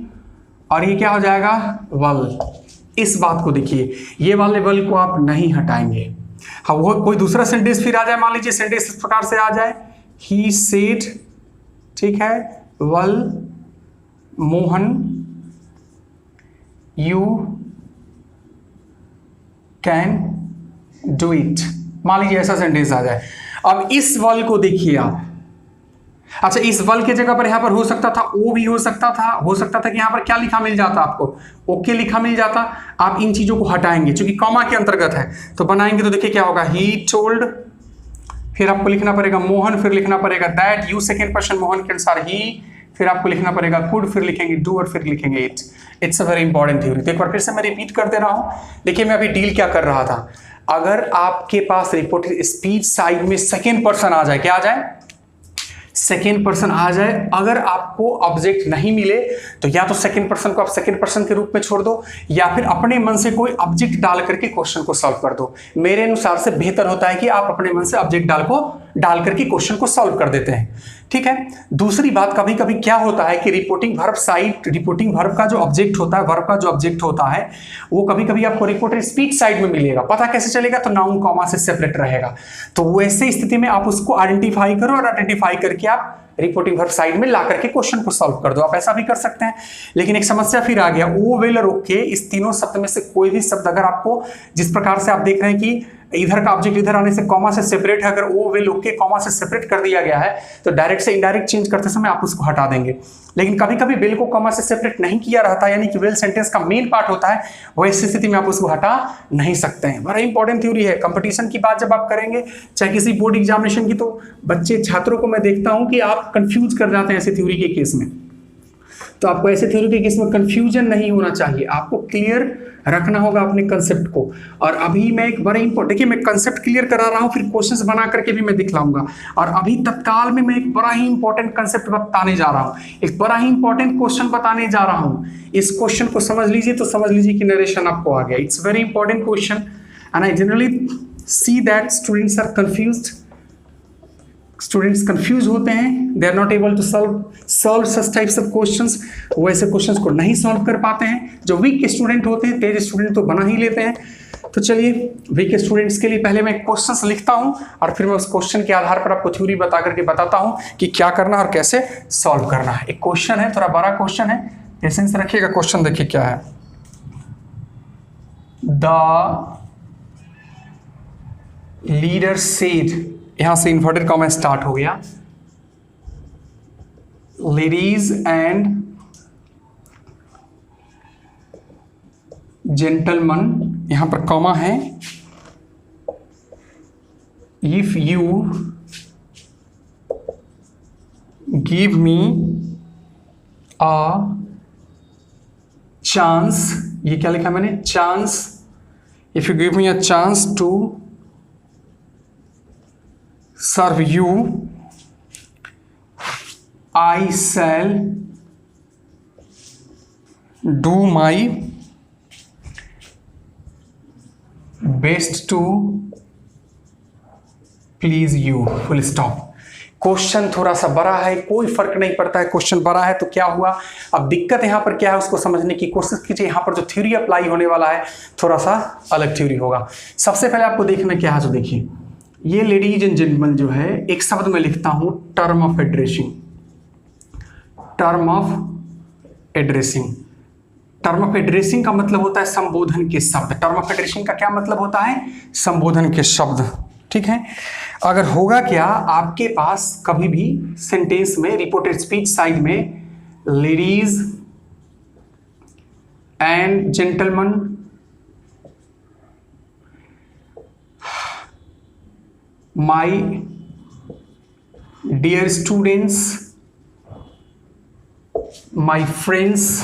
और ये क्या हो जाएगा वेल। इस बात को देखिए, ये वाले वेल को आप नहीं हटाएंगे। हाँ, वो कोई दूसरा सेंटेंस फिर आ जाए, मान लीजिए सेंटेंस इस प्रकार से आ जाए, ही सेड, ठीक है, well Mohan you can do it, मान लीजिए ऐसा सेंटेंस आ जाए। अब इस वेल को देखिए आप, अच्छा इस वल के जगह पर यहां पर हो सकता था ओ भी हो सकता था कि यहां पर क्या लिखा मिल जाता आपको, ओके लिखा मिल जाता। आप इन चीजों को हटाएंगे क्योंकि कॉमा के अंतर्गत है, तो बनाएंगे तो देखिए क्या होगा, ही टोल्ड, फिर आपको लिखना पड़ेगा मोहन, फिर लिखना पड़ेगा that, you second person Mohan के अनुसार ही, फिर आपको लिखना पड़ेगा कुड, फिर लिखेंगे डू और फिर लिखेंगे it. It's a very important theory. तो एक बार फिर से मैं रिपीट कर दे रहा हूं। देखिए मैं अभी डील क्या कर रहा था, अगर आपके पास रिपोर्टेड स्पीच साइड में सेकेंड पर्सन आ जाए, क्या आ जाए, सेकेंड पर्सन आ जाए, अगर आपको ऑब्जेक्ट नहीं मिले तो या तो सेकेंड पर्सन को आप सेकेंड पर्सन के रूप में छोड़ दो, या फिर अपने मन से कोई ऑब्जेक्ट डाल करके क्वेश्चन को सॉल्व कर दो। मेरे अनुसार से बेहतर होता है कि आप अपने मन से ऑब्जेक्ट डाल करके क्वेश्चन को सॉल्व कर देते हैं, ठीक है। दूसरी बात, कभी कभी क्या होता है कि reporting verb side, reporting verb का जो ऑब्जेक्ट होता है, वर्ब का जो ऑब्जेक्ट होता है वो कभी कभी आपको रिपोर्टेड स्पीच साइड में मिलेगा। पता कैसे चलेगा, तो नाउन कॉमा से सेपरेट रहेगा। तो वैसे स्थिति में आप उसको आइडेंटिफाई करो और आइडेंटिफाई करके आप रिपोर्टिंग वर्ब साइड में ला करके क्वेश्चन को सॉल्व कर दो। आप ऐसा भी कर सकते हैं। लेकिन एक समस्या फिर आ गया, ओ विल और ओके, इस तीनों शब्द में से कोई भी शब्द अगर आपको, जिस प्रकार से आप देख रहे हैं कि इधर का ऑब्जेक्ट इधर आने से कॉमा से सेपरेट है, अगर ओ विल ओके कॉमा से सेपरेट कर दिया गया है तो डायरेक्ट से इनडायरेक्ट चेंज करते समय आप उसको हटा देंगे। लेकिन कभी कभी विल को कॉमा से सेपरेट नहीं किया रहता, यानी कि विल सेंटेंस का मेन पार्ट होता है, वैसी स्थिति में आप उसको हटा नहीं सकते हैं। बड़ा इंपॉर्टेंट थ्योरी है। कंपटीशन की बात जब आप करेंगे, चाहे किसी बोर्ड एग्जामिनेशन की, तो बच्चे छात्रों को मैं देखता हूं कि आप कंफ्यूज कर जाते हैं ऐसे थ्योरी के केस में। तो आपको ऐसे थ्योरी के केस में कंफ्यूजन नहीं होना चाहिए, आपको क्लियर रखना होगा अपने कंसेप्ट को। और अभी मैं एक बड़ा इंपॉर्टेंट, देखिए मैं कंसेप्ट क्लियर करा रहा हूं, फिर क्वेश्चंस बना करके भी मैं दिखलाऊंगा। और अभी तत्काल में मैं एक बड़ा ही इंपॉर्टेंट कंसेप्ट बताने जा रहा हूं, एक बड़ा ही इंपॉर्टेंट क्वेश्चन बताने जा रहा हूं। इस क्वेश्चन को समझ लीजिए तो समझ लीजिए कि नरेशन आपको आ गया। It's very important question and I generally see that students are confused, students confuse होते हैं, they are not able to solve such types of questions, वो ऐसे क्वेश्चंस को नहीं सॉल्व कर पाते हैं। जो वीक स्टूडेंट होते हैं, तेज स्टूडेंट तो बना ही लेते हैं। तो चलिए वीक स्टूडेंट्स के लिए पहले मैं क्वेश्चंस लिखता हूं और फिर मैं उस क्वेश्चन के आधार पर आपको थ्योरी बता करके बताता हूं कि क्या करना और कैसे सॉल्व करना है। एक क्वेश्चन है, थोड़ा बड़ा क्वेश्चन है, पेशेंस रखिएगा। क्वेश्चन देखिए क्या है, द लीडर सेड, यहां से इन्वर्टेड कॉमा स्टार्ट हो गया, लेडीज एंड जेंटलमैन, यहां पर कॉमा है, if you give me a chance, ये क्या लिखा मैंने, chance, if you give me a chance to serve you, I shall do my best to please you, full stop। Question थोड़ा सा बड़ा है, कोई फर्क नहीं पड़ता है, क्वेश्चन बड़ा है तो क्या हुआ। अब दिक्कत यहाँ पर क्या है उसको समझने की कोशिश कीजिए। यहाँ पर जो थ्योरी अप्लाई होने वाला है थोड़ा सा अलग थ्योरी होगा। सबसे पहले आपको देखना क्या है, तो देखिए ये लेडीज एंड जेंटलमैन जो है एक शब्द में लिखता हूं term of addressing. Term of addressing, term of addressing का मतलब होता है संबोधन के शब्द। टर्म ऑफ एड्रेसिंग का क्या मतलब होता है, संबोधन के शब्द, ठीक है। अगर होगा क्या, आपके पास कभी भी सेंटेंस में रिपोर्टेड स्पीच साइड में ladies and gentleman, my dear students, my friends,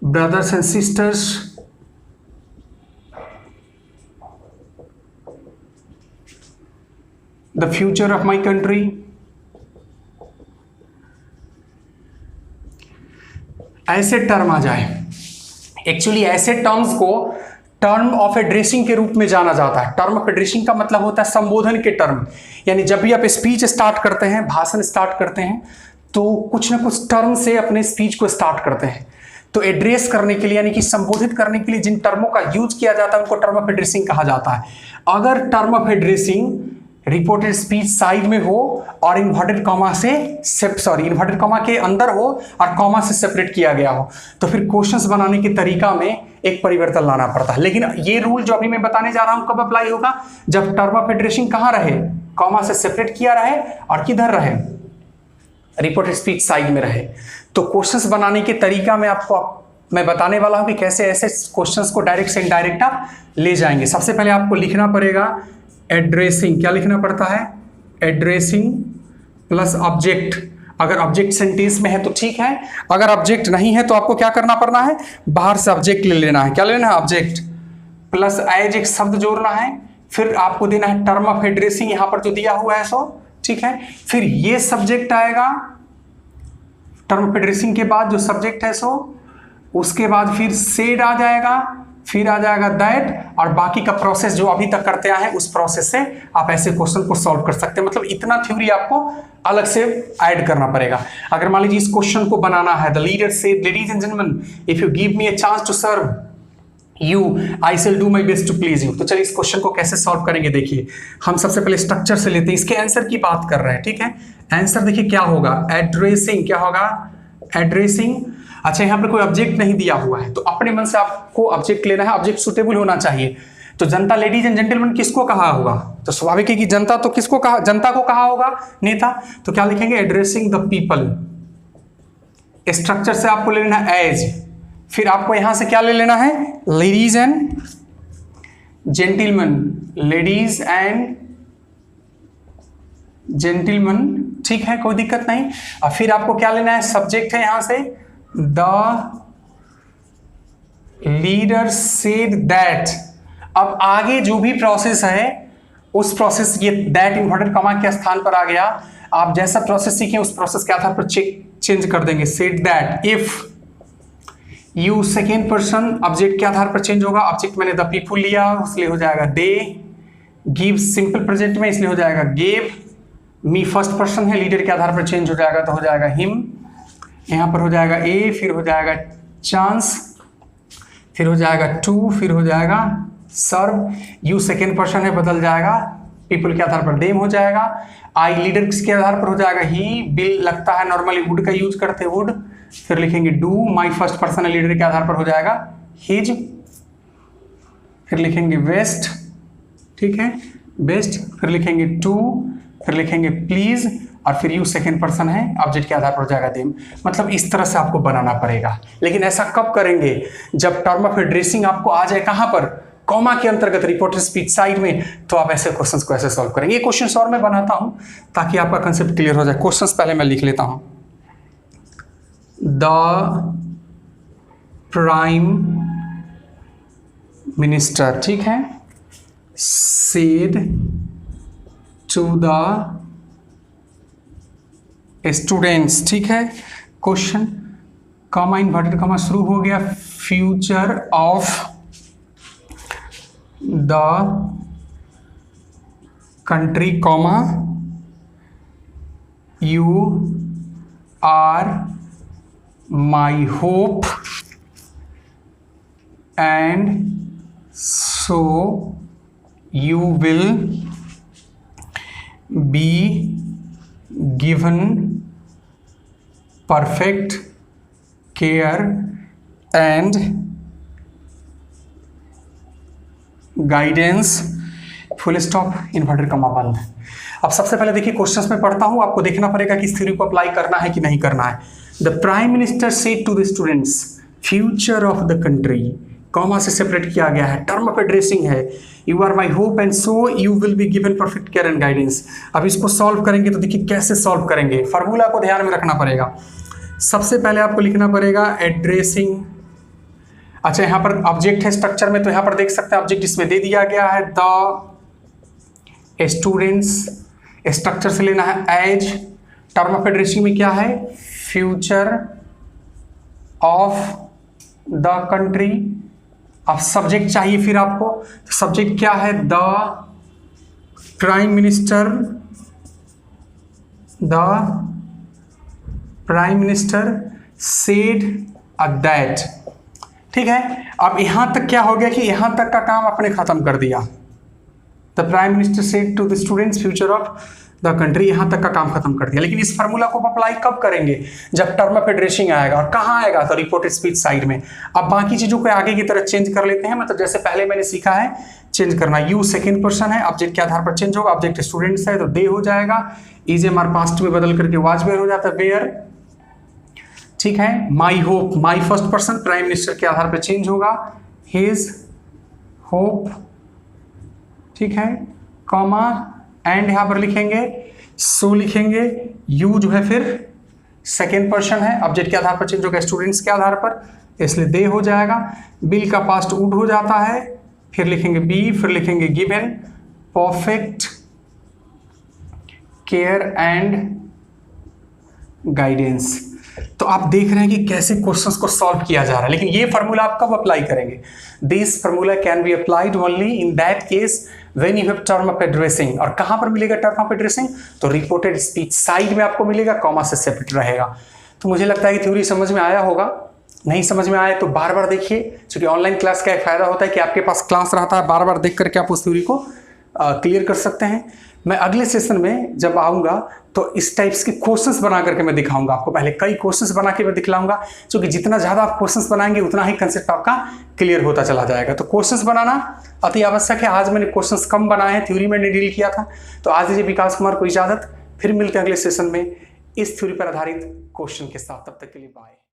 brothers and sisters, the future of my country, ऐसे टर्म आ जाए। एक्चुअली ऐसे टर्म्स को टर्म ऑफ एड्रेसिंग के रूप में जाना जाता है। टर्म ऑफ एड्रेसिंग का मतलब होता है संबोधन के टर्म, यानी जब भी आप स्पीच स्टार्ट करते हैं, भाषण स्टार्ट करते हैं, तो कुछ ना कुछ टर्म से अपने स्पीच को स्टार्ट करते हैं। तो एड्रेस करने के लिए यानी कि संबोधित करने के लिए जिन टर्मों का यूज किया जाता है उनको टर्म ऑफ एड्रेसिंग कहा जाता है। अगर term of addressing reported speech side में हो और इन्वर्टेड कॉमा से इन्वर्टेड कॉमा के अंदर हो और कॉमा से सेपरेट किया गया हो, तो फिर क्वेश्चंस बनाने के तरीका में एक परिवर्तन लाना पड़ता है। लेकिन ये रूल जो अभी मैं बताने जा रहा हूं कब अप्लाई होगा, जब टर्म ऑफ एड्रेसिंग कहां रहे, कॉमा से सेपरेट किया रहे और किधर रहे, रिपोर्टेड स्पीच साइड में रहे। तो क्वेश्चंस बनाने के तरीका में मैं बताने वाला हूं कि कैसे ऐसे क्वेश्चंस को डायरेक्ट से इनडायरेक्ट आप ले जाएंगे। सबसे पहले आपको लिखना पड़ेगा एड्रेसिंग। क्या लिखना पड़ता है, एड्रेसिंग प्लस ऑब्जेक्ट। अगर ऑब्जेक्ट सेंटेंस में है तो ठीक है, अगर ऑब्जेक्ट नहीं है तो आपको क्या करना पड़ना है, बाहर से ऑब्जेक्ट ले लेना है। क्या लेना है, ऑब्जेक्ट प्लस एज एक शब्द जोड़ना है, फिर आपको देना है टर्म ऑफ एड्रेसिंग यहां पर जो दिया हुआ है सो, ठीक है। फिर ये सब्जेक्ट आएगा टर्म ऑफ एड्रेसिंग के बाद, जो सब्जेक्ट है सो, उसके बाद फिर सेड आ जाएगा, फिर आ जाएगा दैट, और बाकी का प्रोसेस जो अभी तक करते आए हैं उस प्रोसेस से आप ऐसे क्वेश्चन को सॉल्व कर सकते हैं। मतलब इतना थ्योरी आपको अलग से ऐड करना पड़ेगा। अगर मान लीजिए इस क्वेश्चन को बनाना है, the leader said ladies and gentleman if you give me a chance to serve you I shall do my best to please you. तो चलिए इस क्वेश्चन को कैसे सॉल्व करेंगे, देखिए हम सबसे पहले स्ट्रक्चर से लेते हैं, इसके आंसर की बात कर रहे हैं, ठीक है। आंसर देखिए क्या होगा, एड्रेसिंग। क्या होगा, एड्रेसिंग। अच्छा यहाँ पर कोई ऑब्जेक्ट नहीं दिया हुआ है तो अपने मन से आपको ऑब्जेक्ट लेना है, ऑब्जेक्ट सुटेबल होना चाहिए। तो जनता लेडीज एंड जेंटलमैन किसको कहा होगा, तो स्वाभाविक है कि जनता तो किसको कहा, जनता को कहा होगा, नेता। तो क्या लिखेंगे, एड्रेसिंग द पीपल। स्ट्रक्चर से आपको ले लेना है एज, फिर आपको यहां से क्या ले लेना है, ladies and gentleman, ladies and gentleman, ठीक है, कोई दिक्कत नहीं। और फिर आपको क्या लेना है, सब्जेक्ट है यहां से द लीडर सेड दैट। अब आगे जो भी प्रोसेस है उस प्रोसेस, ये दैट इन्वर्टेड कॉमा के स्थान पर आ गया। आप जैसा प्रोसेस सीखें उस प्रोसेस के आधार पर चेंज कर देंगे। Said that if you, second person, object के आधार पर चेंज होगा। ऑब्जेक्ट मैंने द पीपल लिया इसलिए हो जाएगा दे। गिव सिंपल प्रेजेंट में इसलिए हो जाएगा गेव। मी फर्स्ट पर्सन है, लीडर के आधार पर चेंज हो जाएगा तो हो जाएगा हिम। यहाँ पर हो जाएगा ए, फिर हो जाएगा चांस, फिर हो जाएगा टू, फिर हो जाएगा सर्व। यू सेकेंड पर्सन है, बदल जाएगा, पीपल के आधार पर देम हो जाएगा। आई लीडर के आधार पर हो जाएगा ही। बिल लगता है नॉर्मली वुड का यूज करते वुड, फिर लिखेंगे डू। माई फर्स्ट पर्सन है, लीडर के आधार पर हो जाएगा हिज, फिर लिखेंगे वेस्ट, ठीक है, बेस्ट, फिर लिखेंगे टू, फिर लिखेंगे प्लीज, और फिर यू सेकेंड पर्सन है, ऑब्जेक्ट के आधार पर हो जाएगा देम। मतलब इस तरह से आपको बनाना पड़ेगा। लेकिन ऐसा कब करेंगे, जब टर्म ऑफ एड्रेसिंग आपको आ जाए कहां पर, कॉमा के अंतर्गत रिपोर्टेड स्पीच साइड में, तो आप ऐसे क्वेश्चंस को ऐसे सॉल्व करेंगे। ये क्वेश्चंस और मैं बनाता हूं ताकि आपका कंसेप्ट क्लियर हो जाए। क्वेश्चंस पहले मैं लिख लेता हूं। द प्राइम मिनिस्टर, ठीक है, सेड टू द स्टूडेंट्स, ठीक है। क्वेश्चन, कॉमा इन्वर्टेड कॉमा शुरू हो गया, future of the country comma you are my hope and so you will be given perfect care and guidance, full stop, inverted comma बंद। अब सबसे पहले देखिए क्वेश्चंस में पढ़ता हूं, आपको देखना पड़ेगा कि इस थ्योरी को अप्लाई करना है कि नहीं करना है। The prime minister said to the students future of the country, comma से सेपरेट किया गया है, टर्म ऑफ एड्रेसिंग है, you are my hope and so you will be given perfect care and guidance. अब इसको सॉल्व करेंगे तो देखिए कैसे सॉल्व करेंगे, फॉर्मूला को ध्यान में रखना पड़ेगा। सबसे पहले आपको लिखना पड़ेगा एड्रेसिंग। अच्छा, यहाँ पर ऑब्जेक्ट है स्ट्रक्चर में, तो यहाँ पर देख सकते हैं ऑब्जेक्ट इसमें दे दिया गया है द स्टूडेंट्स, स्ट्रक्चर से लेना है एज, टर्म ऑफ एड्रेसिंग में क्या है, फ्यूचर ऑफ द कंट्री। अब सब्जेक्ट चाहिए फिर आपको, तो सब्जेक्ट क्या है, the prime minister, the prime minister said that. ठीक है, अब यहां तक क्या हो गया कि यहां तक का काम आपने खत्म कर दिया। The prime minister said to the students future of the country, यहां तक का काम खत्म कर दिया। लेकिन इस फार्मूला को अप्लाई कब करेंगे, जब टर्म ऑफ एड्रेसिंग आएगा। और कहां आएगा, तो रिपोर्टेड स्पीच साइड में। अब बाकी चीजों को आगे की तरह चेंज कर लेते हैं, मतलब जैसे पहले मैंने सीखा है चेंज करना। यू सेकेंड पर्सन है, ऑब्जेक्ट के आधार पर चेंज होगा। ऑब्जेक्ट स्टूडेंट्स है तो दे हो जाएगा, इज एम आर पास्ट में बदल करके वाज वेयर हो जाता है, वेयर। ठीक है, my hope, my first person prime minister के आधार पर चेंज होगा, हिज होप। ठीक है, कॉमा एंड यहां पर लिखेंगे, सो लिखेंगे। यू जो है फिर सेकेंड पर्सन है, ऑब्जेक्ट के आधार पर चेंज होगा स्टूडेंट्स के आधार पर, इसलिए दे हो जाएगा। बिल का पास्ट वुड हो जाता है, फिर लिखेंगे बी, फिर लिखेंगे given perfect care and guidance. तो आप देख रहे हैं कि कैसे क्वेश्चंस को सॉल्व किया जा रहा है। लेकिन ये फार्मूला आप कब अप्लाई करेंगे, this formula can be applied only in that case when you have term of addressing. और कहां पर मिलेगा टर्म ऑफ एड्रेसिंग, तो रिपोर्टेड स्पीच साइड में आपको मिलेगा, कॉमा से सेपरेट रहेगा। तो मुझे लगता है कि थ्योरी समझ में आया होगा। नहीं समझ में आए तो बार बार देखिए, क्योंकि ऑनलाइन क्लास का एक फायदा होता है कि आपके पास क्लास रहता है, बार बार देख करके आप उस थ्योरी को क्लियर कर सकते हैं। मैं अगले सेशन में जब आऊँगा तो इस टाइप्स के क्वेश्चंस बना करके मैं दिखाऊंगा आपको। पहले कई क्वेश्चंस बना के मैं दिखलाऊंगा, क्योंकि जितना ज़्यादा आप क्वेश्चंस बनाएंगे उतना ही कंसेप्ट आपका क्लियर होता चला जाएगा। तो क्वेश्चंस बनाना अति आवश्यक है। आज मैंने क्वेश्चंस कम बनाए हैं, थ्योरी मैंने डील किया था। तो आज दीजिए विकास कुमार को इजाज़त, फिर मिलते हैं अगले सेशन में इस थ्योरी पर आधारित क्वेश्चन के साथ। तब तक के लिए बाय।